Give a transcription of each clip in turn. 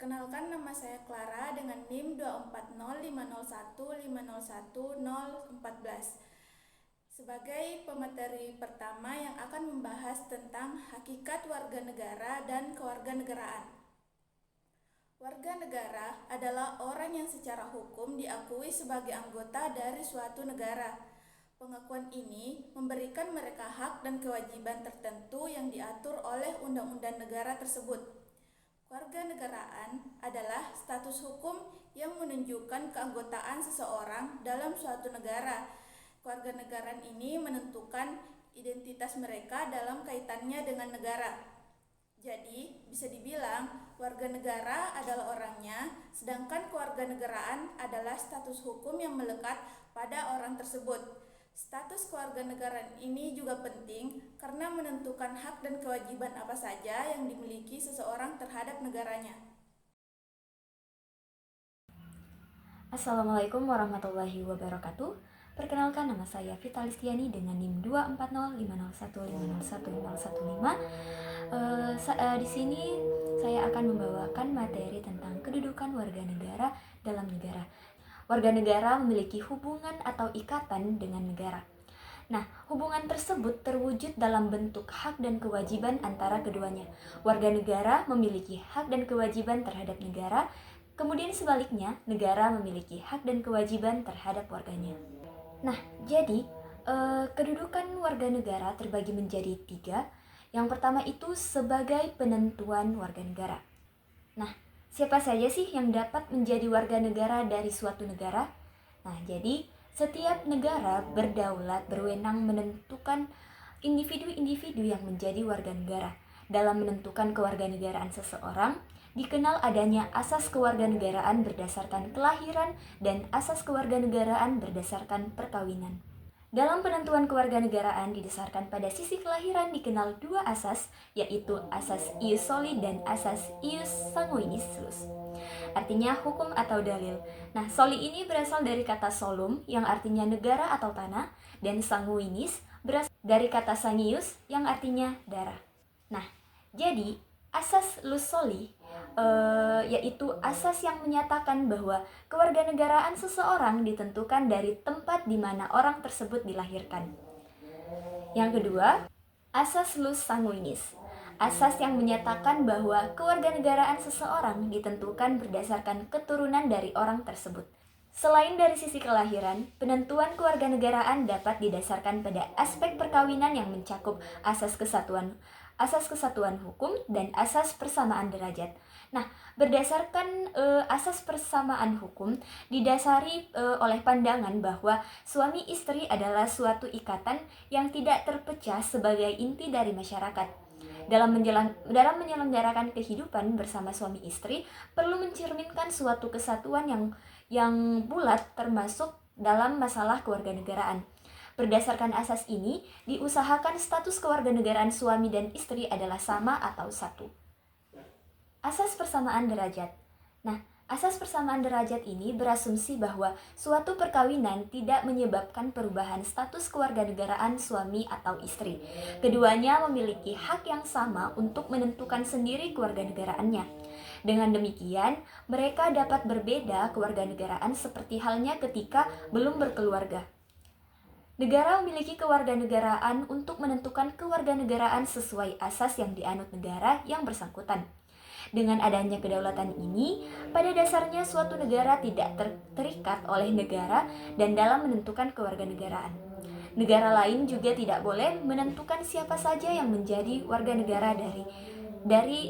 Perkenalkan, nama saya Clara dengan NIM 2405015015014 sebagai pemateri pertama yang akan membahas tentang hakikat warga negara dan kewarganegaraan. Warga negara adalah orang yang secara hukum diakui sebagai anggota dari suatu negara. Pengakuan ini memberikan mereka hak dan kewajiban tertentu yang diatur oleh undang-undang negara tersebut. Kewarganegaraan adalah status hukum yang menunjukkan keanggotaan seseorang dalam suatu negara. Kewarganegaraan ini menentukan identitas mereka dalam kaitannya dengan negara. Jadi, bisa dibilang warga negara adalah orangnya, sedangkan kewarganegaraan adalah status hukum yang melekat pada orang tersebut. Status kewarganegaraan ini juga penting karena menentukan hak dan kewajiban apa saja yang dimiliki seseorang terhadap negaranya. Assalamualaikum warahmatullahi wabarakatuh. Perkenalkan, nama saya Vita Listiani dengan NIM 2405015015015. Di sini saya akan membawakan materi tentang kedudukan warga negara dalam negara. Warga negara memiliki hubungan atau ikatan dengan negara. Nah, hubungan tersebut terwujud dalam bentuk hak dan kewajiban antara keduanya. Warga negara memiliki hak dan kewajiban terhadap negara, kemudian sebaliknya, negara memiliki hak dan kewajiban terhadap warganya. Nah, jadi kedudukan warga negara terbagi menjadi 3. Yang pertama itu sebagai penentuan warga negara. Nah, siapa saja sih yang dapat menjadi warga negara dari suatu negara? Nah, jadi setiap negara berdaulat berwenang menentukan individu-individu yang menjadi warga negara. Dalam menentukan kewarganegaraan seseorang, dikenal adanya asas kewarganegaraan berdasarkan kelahiran dan asas kewarganegaraan berdasarkan perkawinan. Dalam penentuan kewarganegaraan didasarkan pada sisi kelahiran dikenal 2 asas, yaitu asas ius soli dan asas ius sanguinis. Artinya hukum atau dalil. Nah, soli ini berasal dari kata solum yang artinya negara atau tanah, dan sanguinis berasal dari kata sangius yang artinya darah. Nah, jadi asas lus soli yaitu asas yang menyatakan bahwa kewarganegaraan seseorang ditentukan dari tempat di mana orang tersebut dilahirkan. Yang kedua, asas lus sanguinis. Asas yang menyatakan bahwa kewarganegaraan seseorang ditentukan berdasarkan keturunan dari orang tersebut. Selain dari sisi kelahiran, penentuan kewarganegaraan dapat didasarkan pada aspek perkawinan yang mencakup asas kesatuan hukum dan asas persamaan derajat. Nah, berdasarkan asas persamaan hukum didasari oleh pandangan bahwa suami istri adalah suatu ikatan yang tidak terpecah sebagai inti dari masyarakat. Dalam menyelenggarakan kehidupan bersama suami istri perlu mencerminkan suatu kesatuan yang bulat termasuk dalam masalah kewarganegaraan. Berdasarkan asas ini, diusahakan status kewarganegaraan suami dan istri adalah sama atau satu. Asas persamaan derajat. Nah, asas persamaan derajat ini berasumsi bahwa suatu perkawinan tidak menyebabkan perubahan status kewarganegaraan suami atau istri. Keduanya memiliki hak yang sama untuk menentukan sendiri kewarganegaraannya. Dengan demikian, mereka dapat berbeda kewarganegaraan seperti halnya ketika belum berkeluarga. Negara memiliki kewarganegaraan untuk menentukan kewarganegaraan sesuai asas yang dianut negara yang bersangkutan. Dengan adanya kedaulatan ini, pada dasarnya suatu negara tidak terikat oleh negara dan dalam menentukan kewarganegaraan. Negara lain juga tidak boleh menentukan siapa saja yang menjadi warga negara dari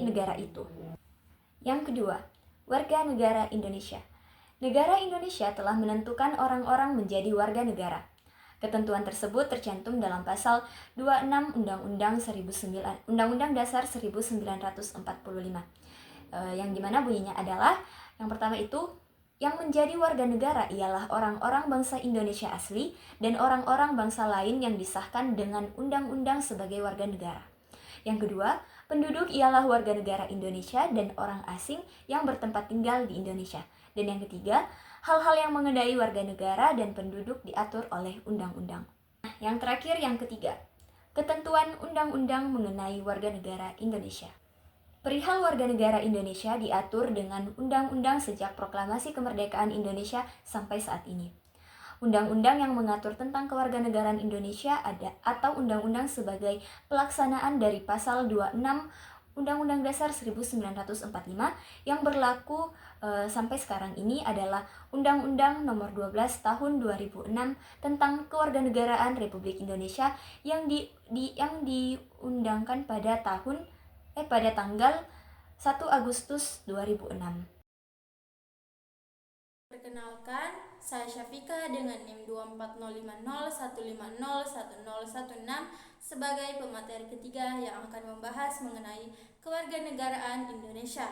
negara itu. Yang kedua, warga negara Indonesia. Negara Indonesia telah menentukan orang-orang menjadi warga negara. Ketentuan tersebut tercantum dalam pasal 26 Undang-Undang Dasar 1945. Yang dimana bunyinya adalah, yang pertama itu, yang menjadi warga negara ialah orang-orang bangsa Indonesia asli dan orang-orang bangsa lain yang disahkan dengan undang-undang sebagai warga negara. Yang kedua, penduduk ialah warga negara Indonesia dan orang asing yang bertempat tinggal di Indonesia. Dan yang ketiga, hal-hal yang mengenai warga negara dan penduduk diatur oleh undang-undang. Nah, yang terakhir, yang ketiga, ketentuan undang-undang mengenai warga negara Indonesia. Perihal warga negara Indonesia diatur dengan undang-undang sejak proklamasi kemerdekaan Indonesia sampai saat ini. Undang-undang yang mengatur tentang kewarganegaraan Indonesia ada atau undang-undang sebagai pelaksanaan dari pasal 26 Undang-Undang Dasar 1945 yang berlaku sampai sekarang ini adalah Undang-Undang Nomor 12 Tahun 2006 tentang Kewarganegaraan Republik Indonesia yang diundangkan pada tanggal 1 Agustus 2006. Perkenalkan, saya Syafika dengan NIM 2405015010116 sebagai pemateri ketiga yang akan membahas mengenai kewarganegaraan Indonesia.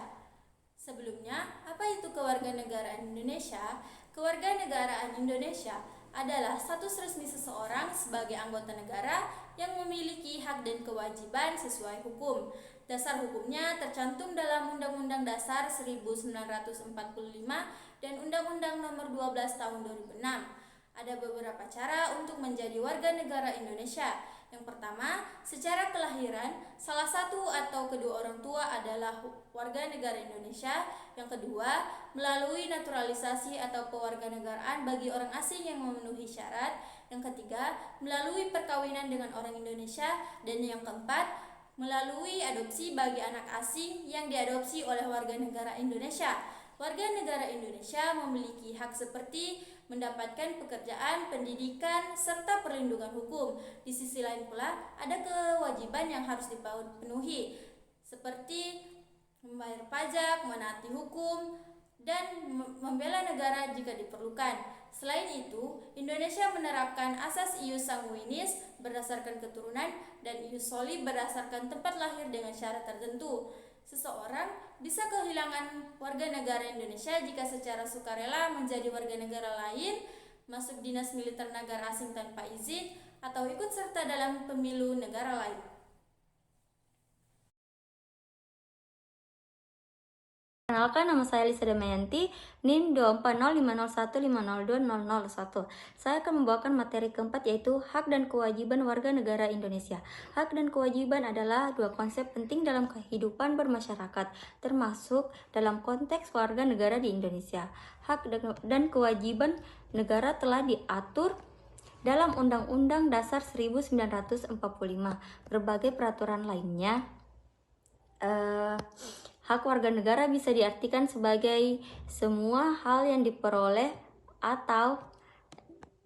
Sebelumnya, apa itu kewarganegaraan Indonesia? Kewarganegaraan Indonesia adalah status resmi seseorang sebagai anggota negara yang memiliki hak dan kewajiban sesuai hukum. Dasar hukumnya tercantum dalam Undang-Undang Dasar 1945 dan Undang-Undang Nomor 12 Tahun 2006. Ada beberapa cara untuk menjadi warga negara Indonesia. Yang pertama, secara kelahiran, salah satu atau kedua orang tua adalah warga negara Indonesia. Yang kedua, melalui naturalisasi atau kewarganegaraan bagi orang asing yang memenuhi syarat. Yang ketiga, melalui perkawinan dengan orang Indonesia. Dan yang keempat, melalui adopsi bagi anak asing yang diadopsi oleh warga negara Indonesia. Warga negara Indonesia memiliki hak seperti mendapatkan pekerjaan, pendidikan, serta perlindungan hukum. Di sisi lain pula, ada kewajiban yang harus dipenuhi, seperti membayar pajak, menaati hukum, dan membela negara jika diperlukan. Selain itu, Indonesia menerapkan asas ius sanguinis berdasarkan keturunan dan ius soli berdasarkan tempat lahir dengan syarat tertentu. Seseorang bisa kehilangan warga negara Indonesia jika secara sukarela menjadi warga negara lain, masuk dinas militer negara asing tanpa izin, atau ikut serta dalam pemilu negara lain. Perkenalkan, nama saya Lisa Damayanti, NIM 2405015020001. Saya akan membawakan materi keempat, yaitu hak dan kewajiban warga negara Indonesia. Hak dan kewajiban adalah dua konsep penting dalam kehidupan bermasyarakat, termasuk dalam konteks warga negara di Indonesia. Hak dan kewajiban negara telah diatur dalam Undang-Undang Dasar 1945, berbagai peraturan lainnya. Hak warga negara bisa diartikan sebagai semua hal yang diperoleh atau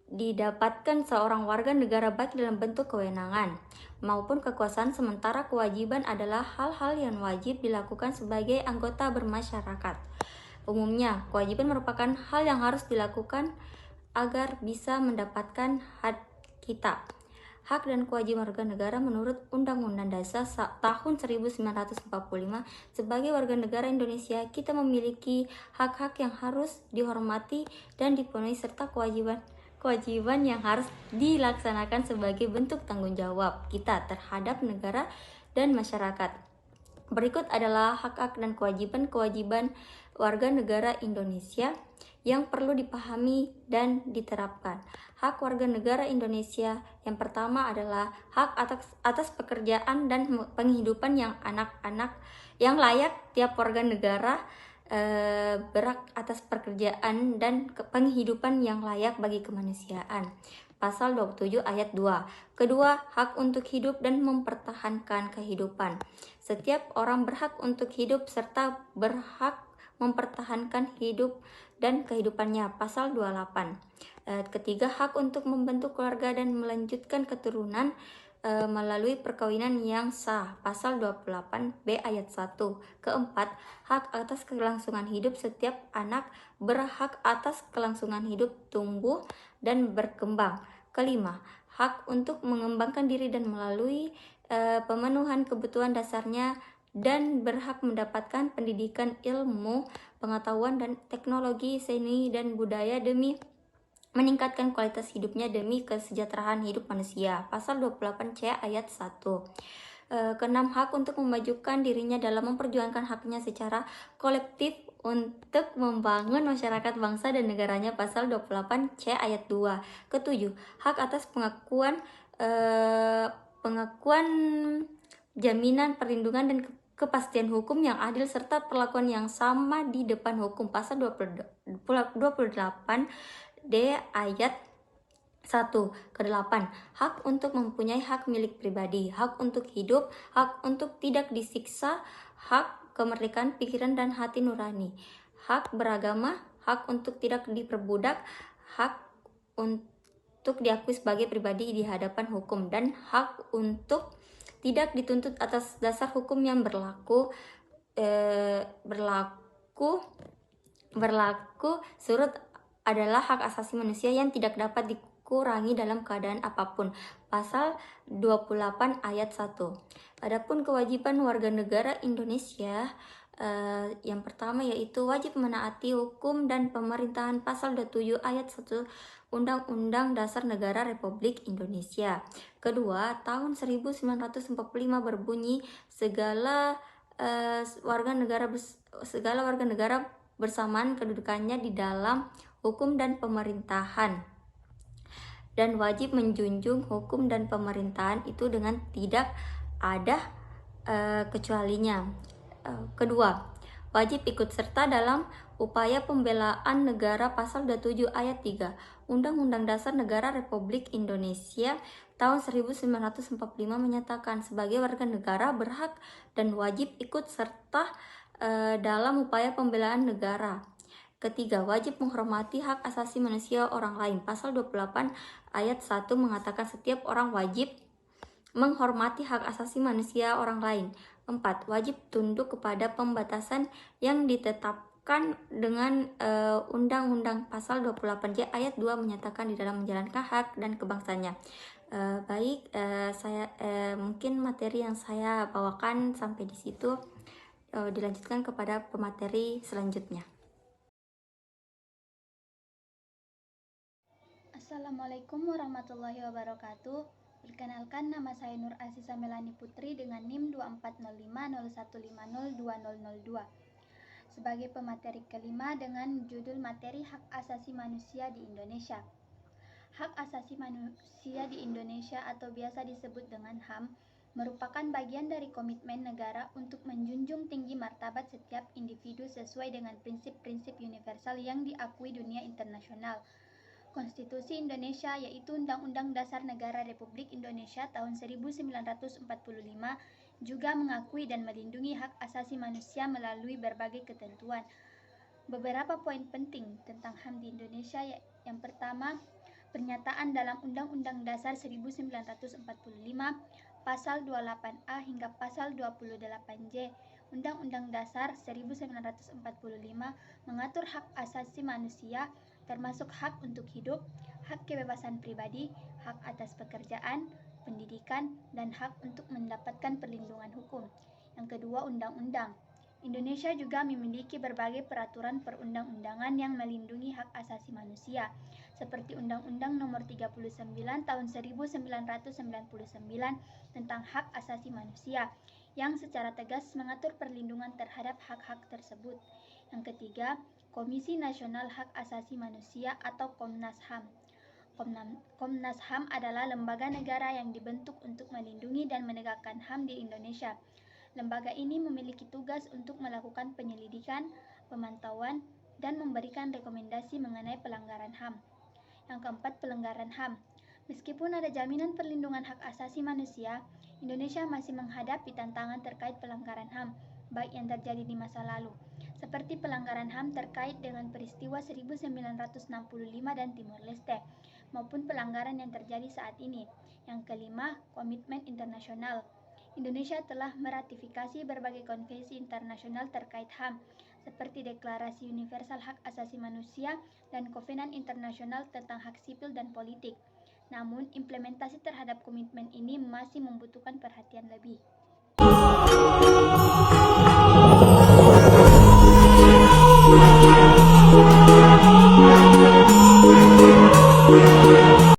didapatkan seorang warga negara baik dalam bentuk kewenangan maupun kekuasaan, sementara kewajiban adalah hal-hal yang wajib dilakukan sebagai anggota bermasyarakat. Umumnya, kewajiban merupakan hal yang harus dilakukan agar bisa mendapatkan hak kita. Hak dan kewajiban warga negara menurut Undang-Undang Dasar tahun 1945, sebagai warga negara Indonesia, kita memiliki hak-hak yang harus dihormati dan dipenuhi serta kewajiban yang harus dilaksanakan sebagai bentuk tanggung jawab kita terhadap negara dan masyarakat. Berikut adalah hak-hak dan kewajiban warga negara Indonesia yang perlu dipahami dan diterapkan. Hak warga negara Indonesia yang pertama adalah hak atas pekerjaan dan penghidupan yang layak. Tiap warga negara berhak atas pekerjaan dan penghidupan yang layak bagi kemanusiaan. Pasal 27 ayat 2. Kedua, hak untuk hidup dan mempertahankan kehidupan. Setiap orang berhak untuk hidup serta berhak mempertahankan hidup dan kehidupannya. Pasal 28. Ketiga, hak untuk membentuk keluarga dan melanjutkan keturunan melalui perkawinan yang sah. Pasal 28B ayat 1. Keempat, hak atas kelangsungan hidup. Setiap anak berhak atas kelangsungan hidup, tumbuh dan berkembang. Kelima, hak untuk mengembangkan diri dan melalui pemenuhan kebutuhan dasarnya dan berhak mendapatkan pendidikan, ilmu, pengetahuan, dan teknologi, seni, dan budaya demi meningkatkan kualitas hidupnya demi kesejahteraan hidup manusia. Pasal 28C ayat 1. Keenam, hak untuk memajukan dirinya dalam memperjuangkan haknya secara kolektif untuk membangun masyarakat, bangsa, dan negaranya. Pasal 28C ayat 2. Ketujuh, hak atas pengakuan jaminan perlindungan dan kepastian hukum yang adil serta perlakuan yang sama di depan hukum. Pasal 28D ayat 1 ke 8. Hak untuk mempunyai hak milik pribadi, hak untuk hidup, hak untuk tidak disiksa, hak kemerdekaan pikiran dan hati nurani, hak beragama, hak untuk tidak diperbudak, hak untuk diakui sebagai pribadi di hadapan hukum, dan hak untuk tidak dituntut atas dasar hukum yang berlaku surut adalah hak asasi manusia yang tidak dapat dikurangi dalam keadaan apapun. Pasal 28 ayat 1. Adapun kewajiban warga negara Indonesia, yang pertama yaitu wajib menaati hukum dan pemerintahan. Pasal 27 ayat 1 Undang-Undang Dasar Negara Republik Indonesia. Kedua, tahun 1945 berbunyi segala warga negara bersamaan kedudukannya di dalam hukum dan pemerintahan, dan wajib menjunjung hukum dan pemerintahan itu dengan tidak ada kecualinya. Kedua, wajib ikut serta dalam upaya pembelaan negara. Pasal 27 ayat 3 Undang-Undang Dasar Negara Republik Indonesia tahun 1945 menyatakan sebagai warga negara berhak dan wajib ikut serta dalam upaya pembelaan negara. Ketiga, wajib menghormati hak asasi manusia orang lain. Pasal 28 ayat 1 mengatakan setiap orang wajib menghormati hak asasi manusia orang lain. 4. Wajib tunduk kepada pembatasan yang ditetapkan dengan Undang-Undang. Pasal 28J ayat 2 menyatakan di dalam menjalankan hak dan kebangsaannya. Mungkin materi yang saya bawakan sampai di situ. Dilanjutkan kepada pemateri selanjutnya. Assalamualaikum warahmatullahi wabarakatuh. Perkenalkan, nama saya Nur Asisa Melani Putri dengan NIM 240501502002 sebagai pemateri kelima dengan judul materi Hak Asasi Manusia di Indonesia. Hak asasi manusia di Indonesia atau biasa disebut dengan HAM merupakan bagian dari komitmen negara untuk menjunjung tinggi martabat setiap individu sesuai dengan prinsip-prinsip universal yang diakui dunia internasional. Konstitusi Indonesia yaitu Undang-Undang Dasar Negara Republik Indonesia tahun 1945 juga mengakui dan melindungi hak asasi manusia melalui berbagai ketentuan. Beberapa poin penting tentang HAM di Indonesia. Yang pertama, pernyataan dalam Undang-Undang Dasar 1945 Pasal 28A hingga Pasal 28J Undang-Undang Dasar 1945 mengatur hak asasi manusia termasuk hak untuk hidup, hak kebebasan pribadi, hak atas pekerjaan, pendidikan, dan hak untuk mendapatkan perlindungan hukum. Yang kedua, undang-undang. Indonesia juga memiliki berbagai peraturan perundang-undangan yang melindungi hak asasi manusia, seperti Undang-Undang Nomor 39 Tahun 1999 tentang Hak Asasi Manusia, yang secara tegas mengatur perlindungan terhadap hak-hak tersebut. Yang ketiga, Komisi Nasional Hak Asasi Manusia atau Komnas HAM. Komnas HAM adalah lembaga negara yang dibentuk untuk melindungi dan menegakkan HAM di Indonesia. Lembaga ini memiliki tugas untuk melakukan penyelidikan, pemantauan, dan memberikan rekomendasi mengenai pelanggaran HAM. Yang keempat, pelanggaran HAM. Meskipun ada jaminan perlindungan hak asasi manusia, Indonesia masih menghadapi tantangan terkait pelanggaran HAM, baik yang terjadi di masa lalu, seperti pelanggaran HAM terkait dengan peristiwa 1965 dan Timor Leste, maupun pelanggaran yang terjadi saat ini. Yang kelima, komitmen internasional. Indonesia telah meratifikasi berbagai konvensi internasional terkait HAM, seperti Deklarasi Universal Hak Asasi Manusia dan Kovenan Internasional tentang Hak Sipil dan Politik. Namun, implementasi terhadap komitmen ini masih membutuhkan perhatian lebih.